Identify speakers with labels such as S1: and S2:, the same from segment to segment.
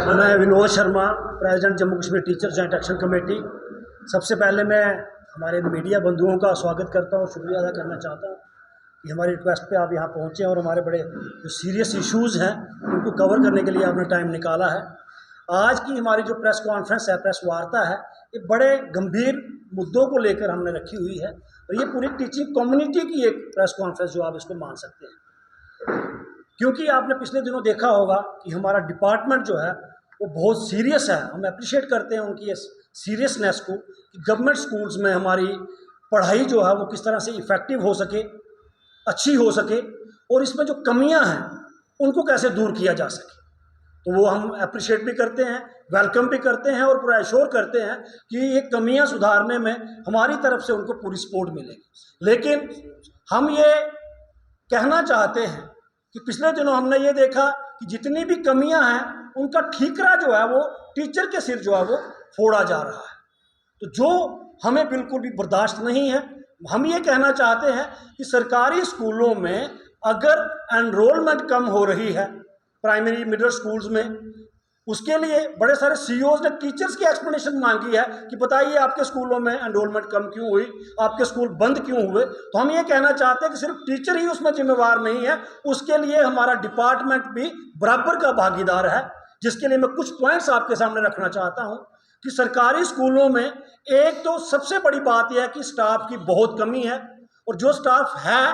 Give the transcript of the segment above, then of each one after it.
S1: मैं Vinod Sharma, president Jammu Kashmir teachers joint action committee. सबसे पहले मैं हमारे मीडिया बंधुओं का स्वागत करता हूँ, शुक्रिया अदा करना चाहता हूँ कि हमारी रिक्वेस्ट पे आप यहाँ पहुँचे और हमारे बड़े जो सीरियस इश्यूज़ हैं उनको कवर करने के लिए आपने टाइम निकाला है। आज की हमारी जो प्रेस कॉन्फ्रेंस है, प्रेस वार्ता है, ये बड़े गंभीर मुद्दों को लेकर हमने रखी हुई है और ये पूरी टीचिंग कम्युनिटी की एक प्रेस कॉन्फ्रेंस जो आप इसको मान सकते हैं, क्योंकि आपने पिछले दिनों देखा होगा कि हमारा डिपार्टमेंट जो है वो बहुत सीरियस है। हम अप्रिशिएट करते हैं उनकी इस सीरियसनेस को कि गवर्नमेंट स्कूल्स में हमारी पढ़ाई जो है वो किस तरह से इफ़ेक्टिव हो सके, अच्छी हो सके और इसमें जो कमियां हैं उनको कैसे दूर किया जा सके। तो वो हम अप्रिशिएट भी करते हैं, वेलकम भी करते हैं और पूरा एश्योर करते हैं कि ये कमियां सुधारने में हमारी तरफ से उनको पूरी सपोर्ट मिलेगी। लेकिन हम ये कहना चाहते हैं कि पिछले दिनों हमने ये देखा कि जितनी भी कमियां हैं उनका ठीकरा जो है वो टीचर के सिर जो है वो फोड़ा जा रहा है, तो जो हमें बिल्कुल भी बर्दाश्त नहीं है। हम ये कहना चाहते हैं कि सरकारी स्कूलों में अगर एनरोलमेंट कम हो रही है प्राइमरी मिडिल स्कूल्स में, उसके लिए बड़े सारे सीईओज ने टीचर्स की एक्सप्लेनेशन मांगी है कि बताइए आपके स्कूलों में एनरोलमेंट कम क्यों हुई, आपके स्कूल बंद क्यों हुए। तो हम ये कहना चाहते हैं कि सिर्फ टीचर ही उसमें जिम्मेवार नहीं है, उसके लिए हमारा डिपार्टमेंट भी बराबर का भागीदार है। जिसके लिए मैं कुछ पॉइंट्स आपके सामने रखना चाहता हूँ कि सरकारी स्कूलों में एक तो सबसे बड़ी बात यह है कि स्टाफ की बहुत कमी है और जो स्टाफ है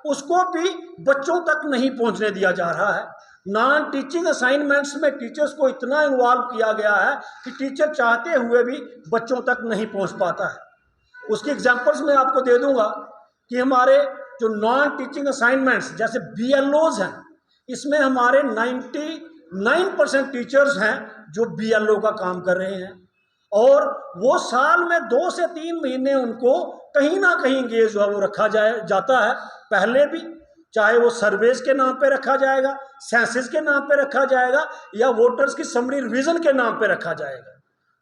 S1: उसको भी बच्चों तक नहीं पहुँचने दिया जा रहा है। नॉन टीचिंग असाइनमेंट्स में टीचर्स को इतना इन्वॉल्व किया गया है कि टीचर चाहते हुए भी बच्चों तक नहीं पहुंच पाता है। उसकी एग्जांपल्स मैं आपको दे दूंगा कि हमारे जो नॉन टीचिंग असाइनमेंट्स जैसे BLOs हैं, इसमें हमारे 99% टीचर्स हैं जो BLO का काम कर रहे हैं और वो साल में 2 से 3 महीने उनको कहीं ना कहीं इंगेज जो है वो रखा जाता है। पहले भी चाहे वो सर्वेज के नाम पे रखा जाएगा, सेंसस के नाम पे रखा जाएगा या वोटर्स की समरी रिवीजन के नाम पे रखा जाएगा।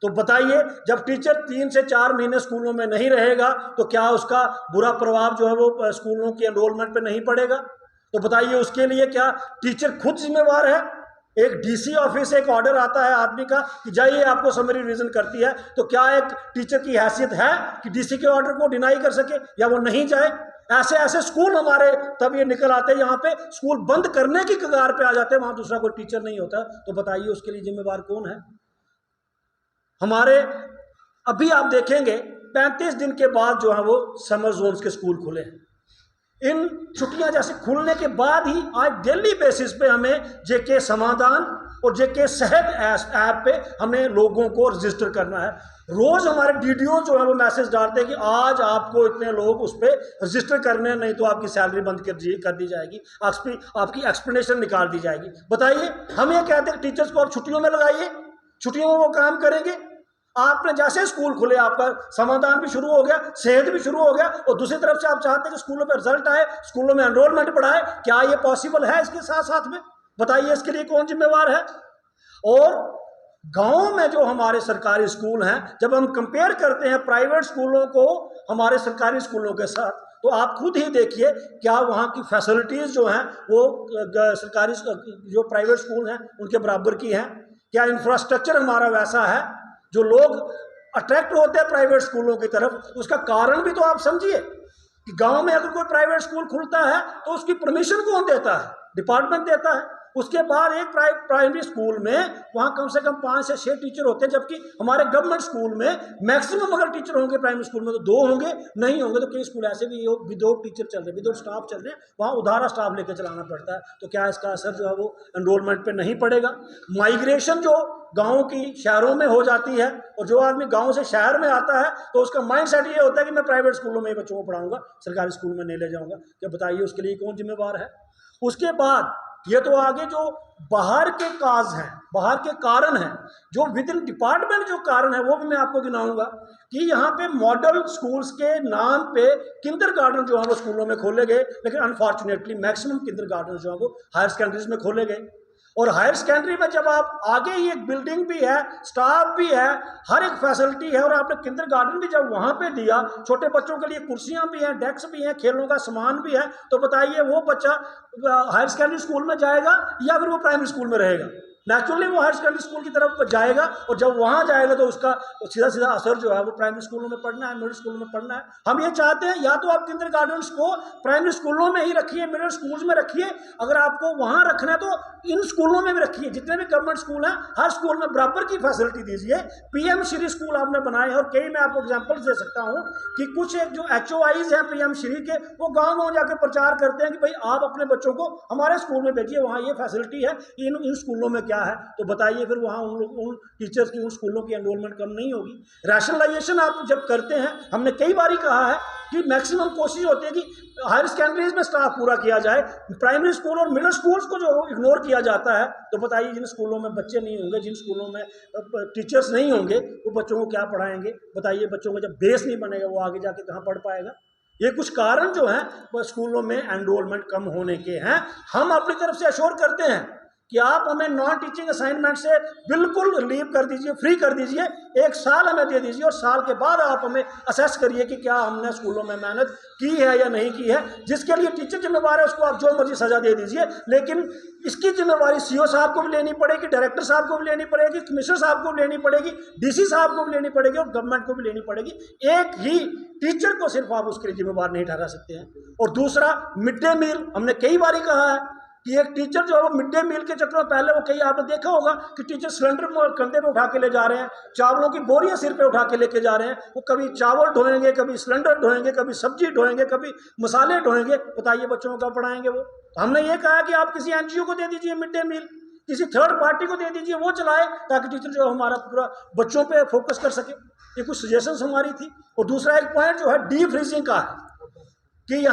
S1: तो बताइए, जब टीचर 3 से 4 महीने स्कूलों में नहीं रहेगा तो क्या उसका बुरा प्रभाव जो है वो स्कूलों की एनरोलमेंट पे नहीं पड़ेगा? तो बताइए, उसके लिए क्या टीचर खुद जिम्मेवार है? एक DC ऑफिस से एक ऑर्डर आता है आदमी का कि जाइए आपको समरी रिवीजन करती है, तो क्या एक टीचर की हैसियत है कि DC के ऑर्डर को डिनाई कर सके या वो नहीं जाए? ऐसे ऐसे स्कूल हमारे तब ये निकल आते हैं, यहाँ पे स्कूल बंद करने की कगार पे आ जाते हैं, वहां दूसरा कोई टीचर नहीं होता। तो बताइए उसके लिए जिम्मेवार कौन है? हमारे अभी आप देखेंगे 35 दिन के बाद जो है वो समर जोन्स के स्कूल खुले हैं। इन छुट्टियां जैसे खुलने के बाद ही आज डेली बेसिस पे हमें JK समाधान और JK सेहत ऐप पे हमें लोगों को रजिस्टर करना है। रोज हमारे DDO जो है वो मैसेज डालते हैं कि आज आपको इतने लोग उस पर रजिस्टर करने हैं, नहीं तो आपकी सैलरी बंद कर दी जाएगी, आपकी एक्सप्लेनेशन निकाल दी जाएगी। बताइए, हम ये कहते हैं टीचर्स को आप छुट्टियों में लगाइए, छुट्टियों में वो काम करेंगे। आपने जैसे स्कूल खुले आपका समाधान भी शुरू हो गया, सेहत भी शुरू हो गया और दूसरी तरफ से आप चाहते हैं कि स्कूलों में रिजल्ट आए, स्कूलों में एनरोलमेंट बढ़ाए। क्या ये पॉसिबल है? इसके साथ साथ में बताइए इसके लिए कौन जिम्मेवार है? और गांव में जो हमारे सरकारी स्कूल हैं, जब हम कंपेयर करते हैं प्राइवेट स्कूलों को हमारे सरकारी स्कूलों के साथ, तो आप खुद ही देखिए क्या वहाँ की फैसिलिटीज़ जो हैं वो सरकारी जो प्राइवेट स्कूल हैं उनके बराबर की हैं? क्या इंफ्रास्ट्रक्चर हमारा वैसा है जो लोग अट्रैक्ट होते हैं प्राइवेट स्कूलों की तरफ? उसका कारण भी तो आप समझिए कि गांव में अगर कोई प्राइवेट स्कूल खुलता है तो उसकी परमिशन कौन देता है? डिपार्टमेंट देता है। उसके बाद एक प्राइमरी स्कूल में वहाँ कम से कम 5 से 6 टीचर होते हैं, जबकि हमारे गवर्नमेंट स्कूल में मैक्सिमम अगर टीचर होंगे प्राइमरी स्कूल में तो 2 होंगे, नहीं होंगे तो कई स्कूल ऐसे भी विदाउट टीचर चल रहे हैं, विदाउट स्टाफ चल रहे हैं, वहाँ उधारा स्टाफ लेकर चलाना पड़ता है। तो क्या इसका असर जो है वो एनरोलमेंट पे नहीं पड़ेगा? माइग्रेशन जो गाँव की शहरों में हो जाती है और जो आदमी गाँव से शहर में आता है तो उसका माइंड सेट ये होता है कि मैं प्राइवेट स्कूलों में ही बच्चों को पढ़ाऊंगा, सरकारी स्कूल में नहीं ले जाऊंगा। क्या बताइए उसके लिए कौन जिम्मेवार है? उसके बाद ये तो आगे जो बाहर के काज हैं, बाहर के कारण हैं, जो विद इन डिपार्टमेंट जो कारण है वो भी मैं आपको गिनाऊंगा कि यहाँ पे मॉडल स्कूल्स के नाम पे किंडरगार्टन जो है वो स्कूलों में खोले गए, लेकिन अनफॉर्चुनेटली मैक्सिमम किंडरगार्टन जो है वो हायर सेकेंडरीज में खोले गए। और हायर सेकेंडरी में जब आप आगे ही एक बिल्डिंग भी है, स्टाफ भी है, हर एक फैसिलिटी है और आपने किंडरगार्टन भी जब वहाँ पे दिया, छोटे बच्चों के लिए कुर्सियाँ भी हैं, डेस्क भी हैं, खेलों का सामान भी है, तो बताइए वो बच्चा हायर सेकेंडरी स्कूल में जाएगा या फिर वो प्राइमरी स्कूल में रहेगा? नेचुरली वो हायर सेकेंडरी स्कूल की तरफ जाएगा, और जब वहाँ जाएगा तो उसका सीधा सीधा असर जो है वो प्राइमरी स्कूलों में पढ़ना है, मिडिल स्कूलों में पढ़ना है। हम ये चाहते हैं या तो आप किंडरगार्टन्स को प्राइमरी स्कूलों में ही रखिए, मिडिल स्कूल्स में रखिए, अगर आपको वहाँ रखना है तो इन स्कूलों में भी रखिए। जितने भी गवर्नमेंट स्कूल हैं हर स्कूल में बराबर की फैसिलिटी दीजिए। पीएम श्री स्कूल आपने बनाए हैं, और कई मैं आपको एग्जाम्पल्स दे सकता हूँ कि कुछ एक जो HOIs हैं पीएम श्री के, वो गाँव गाँव जाकर प्रचार करते हैं कि भाई आप अपने बच्चों को हमारे स्कूल में भेजिए, वहाँ ये फैसिलिटी है, इन स्कूलों में क्या है, तो बताइए फिर वहाँ उन टीचर्स की, उन स्कूलों की एनरोलमेंट कम नहीं होगी। रैशनलाइजेशन आप जब करते हैं, हमने कई बार कहा है कि मैक्सिमम कोशिश होती है कि हायर सेकेंडरीज में स्टाफ पूरा किया जाए, प्राइमरी स्कूल और मिडिल स्कूल्स को जो इग्नोर किया जाता है, तो बताइए जिन स्कूलों में बच्चे नहीं होंगे, जिन स्कूलों में टीचर्स नहीं होंगे, वो बच्चों को क्या पढ़ाएंगे? बताइए, बच्चों को जब बेस नहीं बनेगा वो आगे जाके कहाँ पढ़ पाएगा? ये कुछ कारण जो हैं वो स्कूलों में एनरोलमेंट कम होने के हैं। हम अपनी तरफ से अश्योर करते हैं कि आप हमें नॉन टीचिंग असाइनमेंट से बिल्कुल रिलीव कर दीजिए, फ्री कर दीजिए, 1 साल हमें दे दीजिए, और साल के बाद आप हमें असेस करिए कि क्या हमने स्कूलों में मेहनत की है या नहीं की है। जिसके लिए टीचर जिम्मेवार है उसको आप जो मर्जी सजा दे दीजिए, लेकिन इसकी जिम्मेवारी CO साहब को भी लेनी पड़ेगी, डायरेक्टर साहब को भी लेनी पड़ेगी, कमिश्नर साहब को भी लेनी पड़ेगी, DC साहब को भी लेनी पड़ेगी, और गवर्नमेंट को भी लेनी पड़ेगी। एक ही टीचर को सिर्फ आप उसके लिए जिम्मेवार नहीं ठहरा सकते हैं। और दूसरा, मिड डे मील, हमने कई बार कहा है कि एक टीचर जो है वो मिड डे मील के चक्कर में, पहले वो कई आपने देखा होगा कि टीचर सिलेंडर कंधे पे उठा के ले जा रहे हैं, चावलों की बोरियां सिर पे उठा के लेके जा रहे हैं, वो कभी चावल ढोएंगे, कभी सिलेंडर ढोएंगे, कभी सब्जी ढोएंगे, कभी मसाले ढोएंगे। बताइए बच्चों को कब पढ़ाएंगे वो? हमने ये कहा कि आप किसी NGO को दे दीजिए मिड डे मील, किसी थर्ड पार्टी को दे दीजिए, वो चलाए, ताकि टीचर जो हमारा पूरा बच्चों पे फोकस कर सके। ये कुछ सजेशंस हमारी थी। और दूसरा एक पॉइंट जो है डीप फ्रीजिंग का है कि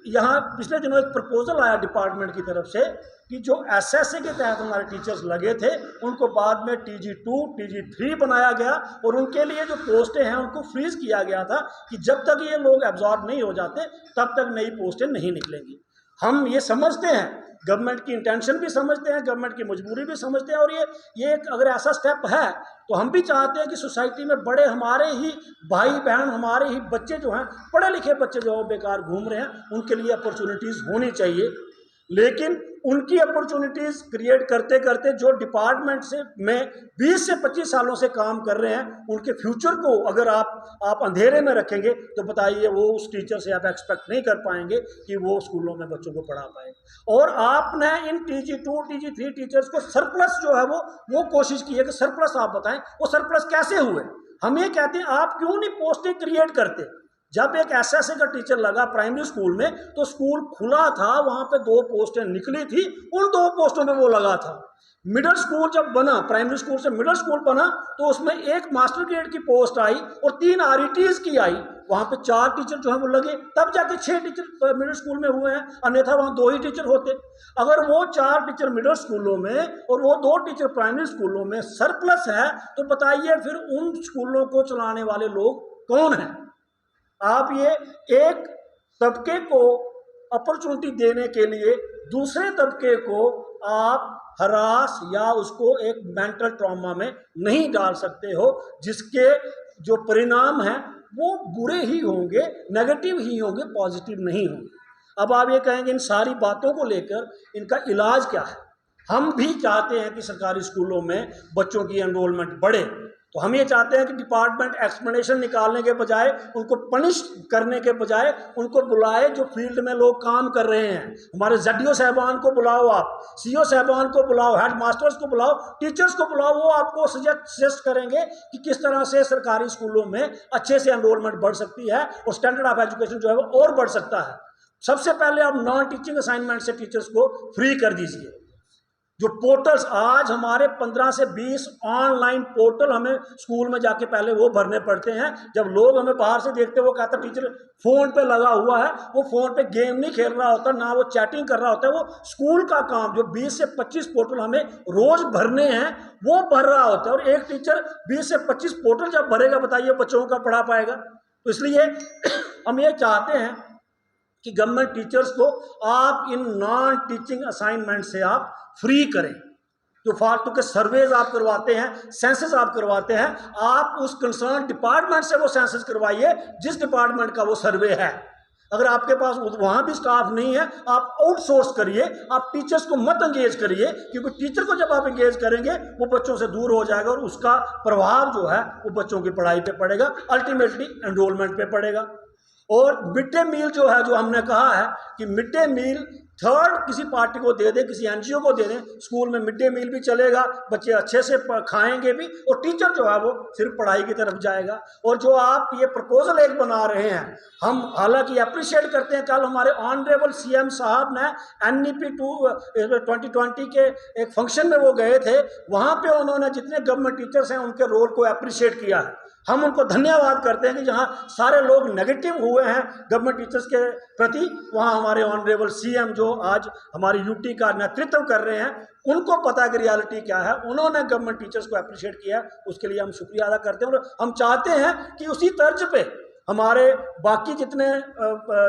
S1: यहाँ पिछले दिनों एक प्रपोजल आया डिपार्टमेंट की तरफ से कि जो SSA के तहत हमारे टीचर्स लगे थे उनको बाद में TG2, TG3 बनाया गया, और उनके लिए जो पोस्टें हैं उनको फ्रीज किया गया था कि जब तक ये लोग एब्जॉर्ब नहीं हो जाते तब तक नई पोस्टें नहीं निकलेंगी। हम ये समझते हैं, गवर्नमेंट की इंटेंशन भी समझते हैं, गवर्नमेंट की मजबूरी भी समझते हैं, और ये एक अगर ऐसा स्टेप है तो हम भी चाहते हैं कि सोसाइटी में बड़े हमारे ही भाई बहन, हमारे ही बच्चे जो हैं, पढ़े लिखे बच्चे जो बेकार घूम रहे हैं, उनके लिए अपॉर्चुनिटीज़ होनी चाहिए। लेकिन उनकी अपॉर्चुनिटीज़ क्रिएट करते करते जो डिपार्टमेंट से में 20 से 25 सालों से काम कर रहे हैं, उनके फ्यूचर को अगर आप अंधेरे में रखेंगे तो बताइए वो उस टीचर से आप एक्सपेक्ट नहीं कर पाएंगे कि वो स्कूलों में बच्चों को पढ़ा पाए। और आपने इन TG2, TG3 टीचर्स को सरप्लस जो है वो कोशिश की है कि सरप्लस आप बताएं, वो सरप्लस कैसे हुए? हम ये कहते हैं आप क्यों नहीं पोस्टें क्रिएट करते? जब एक SSA का टीचर लगा प्राइमरी स्कूल में तो स्कूल खुला था, वहां पे 2 पोस्टें निकली थी, उन 2 पोस्टों में वो लगा था। मिडिल स्कूल जब बना, प्राइमरी स्कूल से मिडिल स्कूल बना, तो उसमें 1 मास्टर ग्रेड की पोस्ट आई और 3 RETs की आई, वहां पे 4 टीचर जो है वो लगे, तब जाके 6 टीचर मिडिल स्कूल में हुए हैं, अन्यथा वहां 2 ही टीचर होते। अगर वो 4 टीचर मिडिल स्कूलों में और वो 2 टीचर प्राइमरी स्कूलों में सरप्लस है, तो बताइए फिर उन स्कूलों को चलाने वाले लोग कौन हैं? आप ये एक तबके को अपॉर्चुनिटी देने के लिए दूसरे तबके को आप हरास या उसको एक मेंटल ट्रॉमा में नहीं डाल सकते हो, जिसके जो परिणाम हैं वो बुरे ही होंगे, नेगेटिव ही होंगे, पॉजिटिव नहीं होंगे। अब आप ये कहेंगे इन सारी बातों को लेकर इनका इलाज क्या है? हम भी चाहते हैं कि सरकारी स्कूलों में बच्चों की एनरोलमेंट बढ़े, तो हम ये चाहते हैं कि डिपार्टमेंट एक्सप्लेनेशन निकालने के बजाय, उनको पनिश करने के बजाय, उनको बुलाए जो फील्ड में लोग काम कर रहे हैं। हमारे ZDO साहबान को बुलाओ, आप CO साहबान को बुलाओ, हेड मास्टर्स को बुलाओ, टीचर्स को बुलाओ, वो आपको सजेस्ट करेंगे कि किस तरह से सरकारी स्कूलों में अच्छे से एनरोलमेंट बढ़ सकती है और स्टैंडर्ड ऑफ एजुकेशन जो है वो और बढ़ सकता है। सबसे पहले आप नॉन टीचिंग असाइनमेंट से टीचर्स को फ्री कर दीजिए। जो पोर्टल्स आज हमारे 15 से 20 ऑनलाइन पोर्टल हमें स्कूल में जाके पहले वो भरने पड़ते हैं। जब लोग हमें बाहर से देखते हैं वो कहता टीचर फ़ोन पे लगा हुआ है, वो फ़ोन पे गेम नहीं खेल रहा होता, ना वो चैटिंग कर रहा होता है, वो स्कूल का काम जो 20 से 25 पोर्टल हमें रोज़ भरने हैं वो भर रहा होता है। और एक टीचर 20 से 25 पोर्टल जब भरेगा, बताइए बच्चों का पढ़ा पाएगा? तो इसलिए हम ये चाहते हैं कि गवर्नमेंट टीचर्स को आप इन नॉन टीचिंग असाइनमेंट से आप फ्री करें। जो फालतू के सर्वेज आप करवाते हैं, सेंसस आप करवाते हैं, आप उस कंसर्न डिपार्टमेंट से वो सेंसस करवाइए जिस डिपार्टमेंट का वो सर्वे है। अगर आपके पास वहाँ भी स्टाफ नहीं है, आप आउटसोर्स करिए, आप टीचर्स को मत एंगेज करिए, क्योंकि टीचर को जब आप एंगेज करेंगे वो बच्चों से दूर हो जाएगा और उसका प्रभाव जो है वो बच्चों की पढ़ाई पे पड़ेगा, अल्टीमेटली एनरोलमेंट पे पड़ेगा। और मिड डे मील जो है, जो हमने कहा है कि मिड डे मील थर्ड किसी पार्टी को दे दें, किसी एनजीओ को दे दें, स्कूल में मिड डे मील भी चलेगा, बच्चे अच्छे से खाएंगे भी, और टीचर जो है वो सिर्फ पढ़ाई की तरफ जाएगा। और जो आप ये प्रपोजल एक बना रहे हैं, हम हालांकि अप्रिशिएट करते हैं। कल हमारे ऑनरेबल सीएम साहब ने NEP 2020 के एक फंक्शन में वो गए थे, वहाँ पे उन्होंने जितने गवर्नमेंट टीचर्स हैं उनके रोल को अप्रिशिएट किया है। हम उनको धन्यवाद करते हैं कि जहाँ सारे लोग नेगेटिव हुए हैं गवर्नमेंट टीचर्स के प्रति, वहाँ हमारे ऑनरेबल सीएम जो आज हमारी यूटी का नेतृत्व कर रहे हैं, उनको पता कि रियलिटी क्या है, उन्होंने गवर्नमेंट टीचर्स को अप्रिशिएट किया, उसके लिए हम शुक्रिया अदा करते हैं। और हम चाहते हैं कि उसी तर्ज पे हमारे बाकी जितने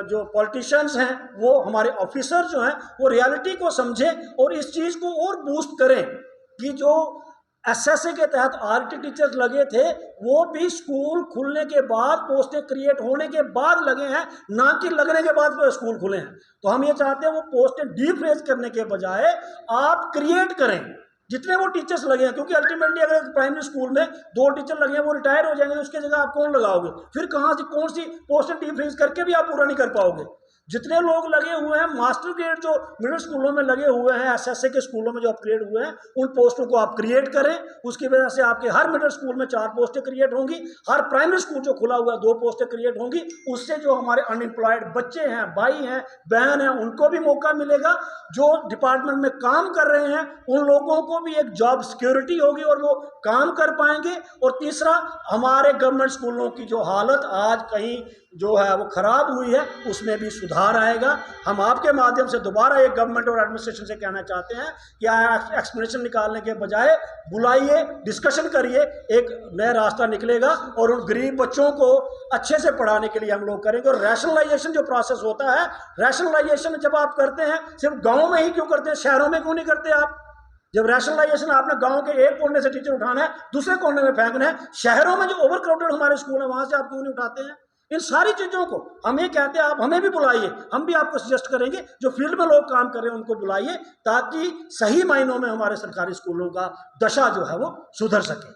S1: जो पॉलिटिशियंस हैं, वो हमारे ऑफिसर जो हैं, वो रियलिटी को समझें और इस चीज़ को और बूस्ट करें कि जो SSA के तहत RT टीचर्स लगे थे वो भी स्कूल खुलने के बाद, पोस्टें क्रिएट होने के बाद लगे हैं, ना कि लगने के बाद स्कूल खुले हैं। तो हम ये चाहते हैं वो पोस्टें डीफ्रेज करने के बजाय आप क्रिएट करें जितने वो टीचर्स लगे हैं, क्योंकि अल्टीमेटली अगर प्राइमरी स्कूल में 2 टीचर लगे हैं वो रिटायर हो जाएंगे, तो उसकी जगह आप कौन लगाओगे? फिर कहाँ से कौन सी पोस्टें डीफ्रेज करके भी आप पूरा नहीं कर पाओगे। जितने लोग लगे हुए हैं मास्टर ग्रेड जो मिडिल स्कूलों में लगे हुए हैं, SSA के स्कूलों में जो अपग्रेड हुए हैं, उन पोस्टों को आप क्रिएट करें। उसकी वजह से आपके हर मिडिल स्कूल में 4 पोस्टें क्रिएट होंगी, हर प्राइमरी स्कूल जो खुला हुआ है 2 पोस्टें क्रिएट होंगी। उससे जो हमारे अनएम्प्लॉयड बच्चे हैं, भाई हैं, बहन हैं, उनको भी मौका मिलेगा। जो डिपार्टमेंट में काम कर रहे हैं उन लोगों को भी एक जॉब सिक्योरिटी होगी और वो काम कर पाएंगे। और तीसरा, हमारे गवर्नमेंट स्कूलों की जो हालत आज कहीं जो है वो खराब हुई है, उसमें भी सुधार आएगा। हम आपके माध्यम से दोबारा एक गवर्नमेंट और एडमिनिस्ट्रेशन से कहना चाहते हैं कि एक्सप्लेनेशन निकालने के बजाय बुलाइए, डिस्कशन करिए, एक नया रास्ता निकलेगा और उन गरीब बच्चों को अच्छे से पढ़ाने के लिए हम लोग करेंगे। और रैशनलाइजेशन जो प्रोसेस होता है, रैशनलाइजेशन जब आप करते हैं सिर्फ गाँव में ही क्यों करते हैं, शहरों में क्यों नहीं करते आप? जब रैशनलाइजेशन आपने गांव के एक कोने से टीचर उठाना है, दूसरे कोने में फेंकना है, शहरों में जो ओवर क्राउडेड हमारे स्कूल है वहां से आप क्यों नहीं उठाते हैं? इन सारी चीज़ों को हम ये कहते हैं, आप हमें भी बुलाइए, हम भी आपको सजेस्ट करेंगे, जो फील्ड में लोग काम कर रहे हैं उनको बुलाइए, ताकि सही मायनों में हमारे सरकारी स्कूलों का दशा जो है वो सुधर सके।